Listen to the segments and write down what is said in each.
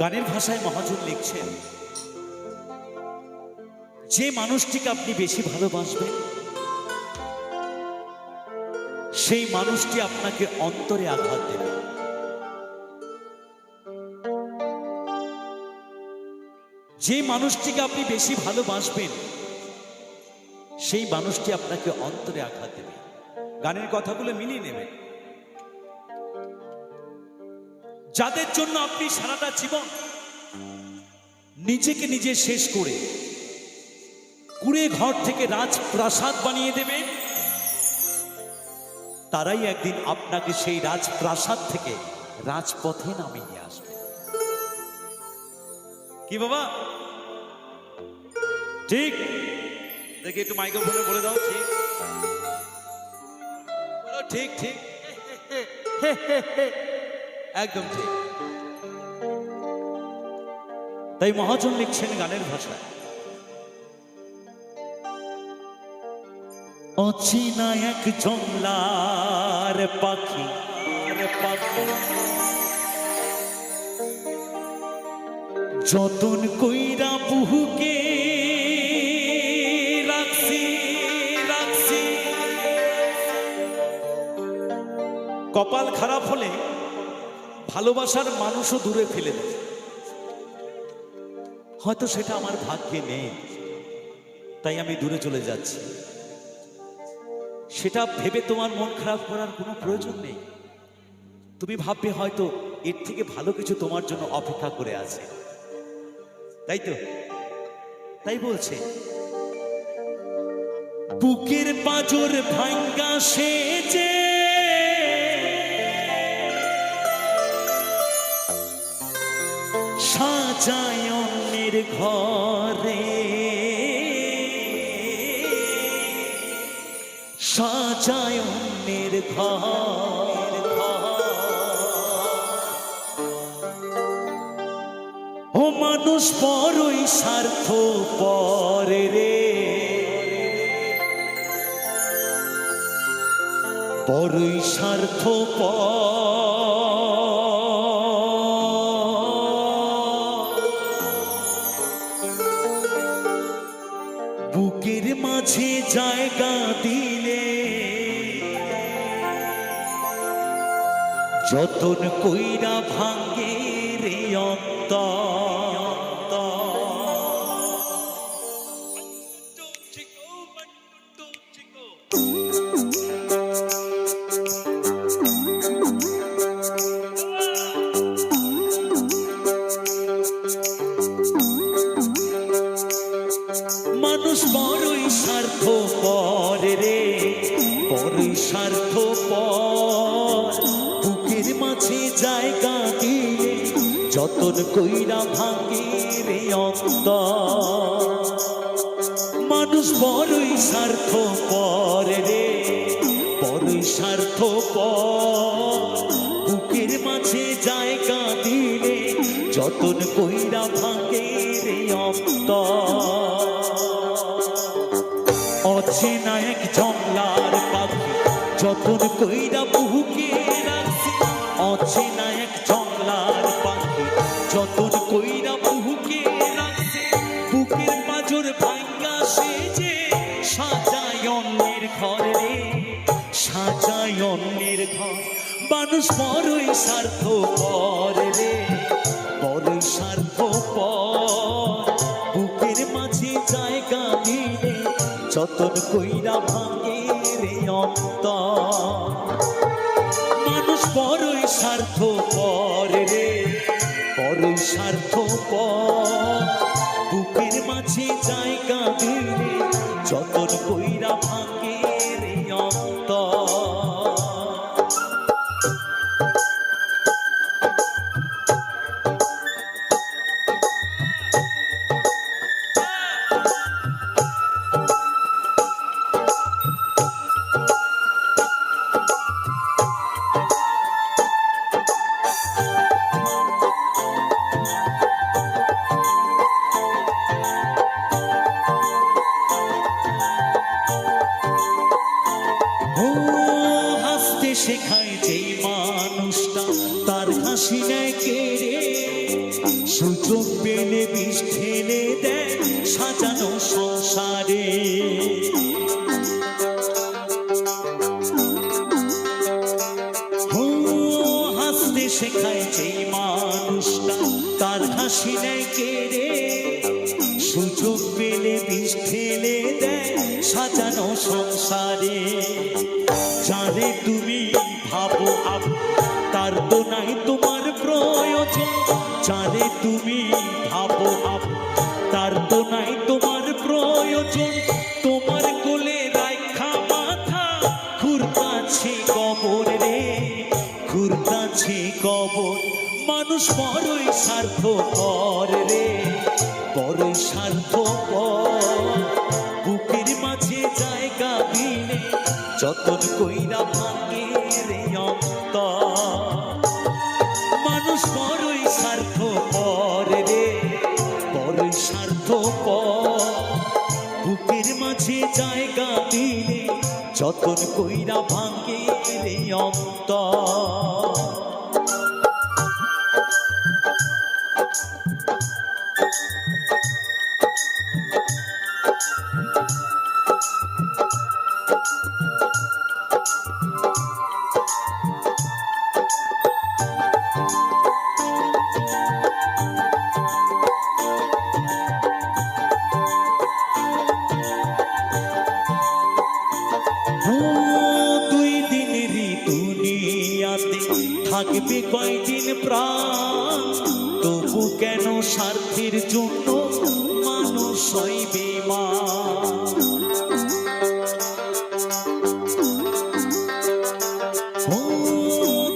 গানের ভাষায় মহাজন লিখছেন, যে মানুষটিকে আপনি বেশি ভালোবাসবেন সেই মানুষটি আপনাকে অন্তরে আঘাত দেবে। যে মানুষটিকে আপনি বেশি ভালোবাসবেন সেই মানুষটি আপনাকে অন্তরে আঘাত দেবে। গানের কথাগুলো মিলিয়ে নেবেন। যাদের জন্য আপনি সারাটা জীবন নিজেকে নিজে শেষ করে কুড়ে ঘর থেকে রাজপ্রাসাদ বানিয়ে দেবে, তারাই একদিন আপনাকে সেই রাজপ্রাসাদ থেকে রাজপথে নামিয়ে নিয়ে আসবে। কি বাবা ঠিক? দেখি একটু মাইক্রোফোনে বলে দাও। ঠিক ঠিক ঠিক একদম ঠিক। তাই মহাজন লিখছেন গানের ভাষায়, অচেনা এক জংলার পাখি যতন কইরা বুহুকে রাখছি কপাল খারাপ হলে ভালোবাসার মানুষও দূরে ফেলে দেয়। হয়তো সেটা আমার ভাগ্যে নেই, তাই আমি দূরে চলে যাচ্ছি। সেটা ভেবে তোমার মন খারাপ করার কোনো প্রয়োজন নেই। তুমি ভাববে হয়তো এর থেকে ভালো কিছু তোমার জন্য অপেক্ষা করে আছে, তাই তো? তাই বলছে, বুকের পাঁজর ভাঙ্গা সেজে সাজায় অন্যের ঘরে, সাজায় অন্যের ঘর। ও মানুষ বড়ই স্বার্থপর রে, বড়ই স্বার্থপর। বুকের মাঝে জায়গা দিলে যতন কইরা ভাঙ্গে রে অন্তর। মানুষ বড়ই স্বার্থপর রে, বড়ই স্বার্থপর। বুকের মাঝে জায়গা দিলে যতন কইরা ভাঙ্গে রে অন্তর। মানুষ বড়ই স্বার্থপর রে, বড়ই স্বার্থপর। বুকের মাঝে জায়গা দিলে যতন কইরা ভাঙ্গে রে অন্তর। অচেনা এক জংলার পাখি যতন কইরা বুকে রাখছি, অচেনা এক জংলার পাখি যতন কইরা বুকে রাখছি। বুকের পাঁজর ভাঙ্গা সেজে সাজায় অন্যের ঘরে, সাজায় অন্যের ঘর। মানুষ বড়ই স্বার্থপর রে, বড়ই স্বার্থপর। বুকের মাঝে জায়গা দিলে যতন কইরা ভাঙ্গে রে অন্তর। মানুষ বড়ই স্বার্থপর রে, বড়ই স্বার্থপর। বুকের মাঝে জায়গা দিলে যতন কইরা ভাঙ্গে রে অন্তর। সুযোগ পেলে বিষ ঢেলে দেয় সাজানো সংসারে। হাসতে শেখায় যেই মানুষটা তার হাসি নেয় কেড়ে, সুযোগ পেলে বিষ ঢেলে দেয় সাজানো সংসারে। যারে তুমি ভাবো তার তো নাই তোমার প্রয়োজন, যারে তুমি ভাবো তার তো নাই তোমার প্রয়োজন। তোমার কোলে রাখা মাথা ঘুরতাছে কবর রে, ঘুরতাছে কবর। মানুষ বড়ই স্বার্থপর রে, বড়ই স্বার্থপর। বুকের মাঝে জায়গা দিলে যতন কইরা ভাঙে রে অন্তর। মানুষ বড়ই স্বার্থপর রে, বড়ই স্বার্থপর। বুকের মাঝে জায়গা দিলে যতন কইরা ভাঙে রে অন্তর। থাকবে কয়দিন প্রাণ, তবু কেন স্বার্থের জন্য মানুষ হয় বেঈমান।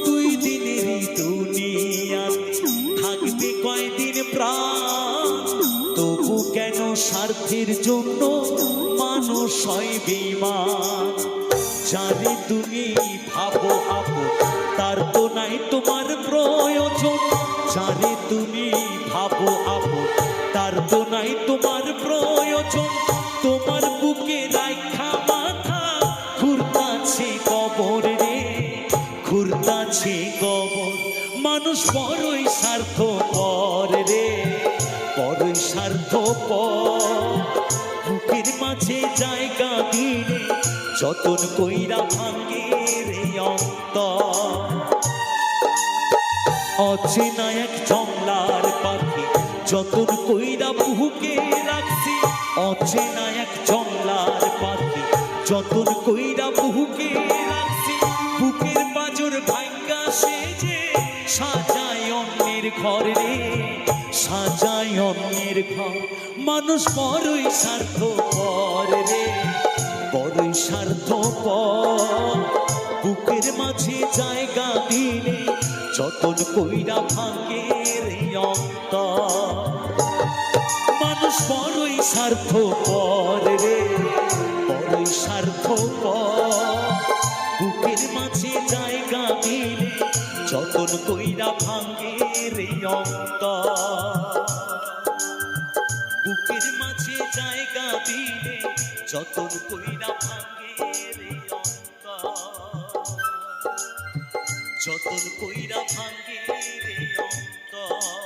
দুই দিনেরই দুনিয়াতে থাকবে কয়দিন প্রাণ, তবু কেন স্বার্থের জন্য মানুষ হয় বেঈমান। যারে তুমি ভাবো তার তো নাই তোমার প্রয়োজন, যারে তুমি ভাবো তার তো নাই তোমার প্রয়োজন। তোমার বুকে রাখা মাথা ঘুরতাছে কবর রে, ঘুরতাছে কবর। মানুষ বড়ই স্বার্থপর রে, বড়ই স্বার্থপর। বুকের মাঝে জায়গা দিলে যতন কইরা ভাঙে রে অন্তর। অচেনা এক জংলার পাখি যতন কইরা বুকে রাখছি, অচেনা এক জংলার পাখি যতন কইরা বুকে রাখছি। বুকের পাঁজর ভাঙ্গা সেজে সাজায় অন্যের ঘর রে, সাজায় অন্যের ঘর। মানুষ বড়ই স্বার্থপর রে, বড়ই স্বার্থপর। বুকের মাঝে জায়গা দিলে যতন কইরা ভাঙে রে অন্তর। মানুষ বড়ই স্বার্থপর রে, বড়ই স্বার্থপর। বুকের মাঝে জায়গা দিলে যতন কইরা ভাঙে রে অন্তর। বুকের মাঝে জায়গা দিলে যতন কইরা ভাঙে রে অন্তর, যতন কইরা ভাঙে রে অন্তর।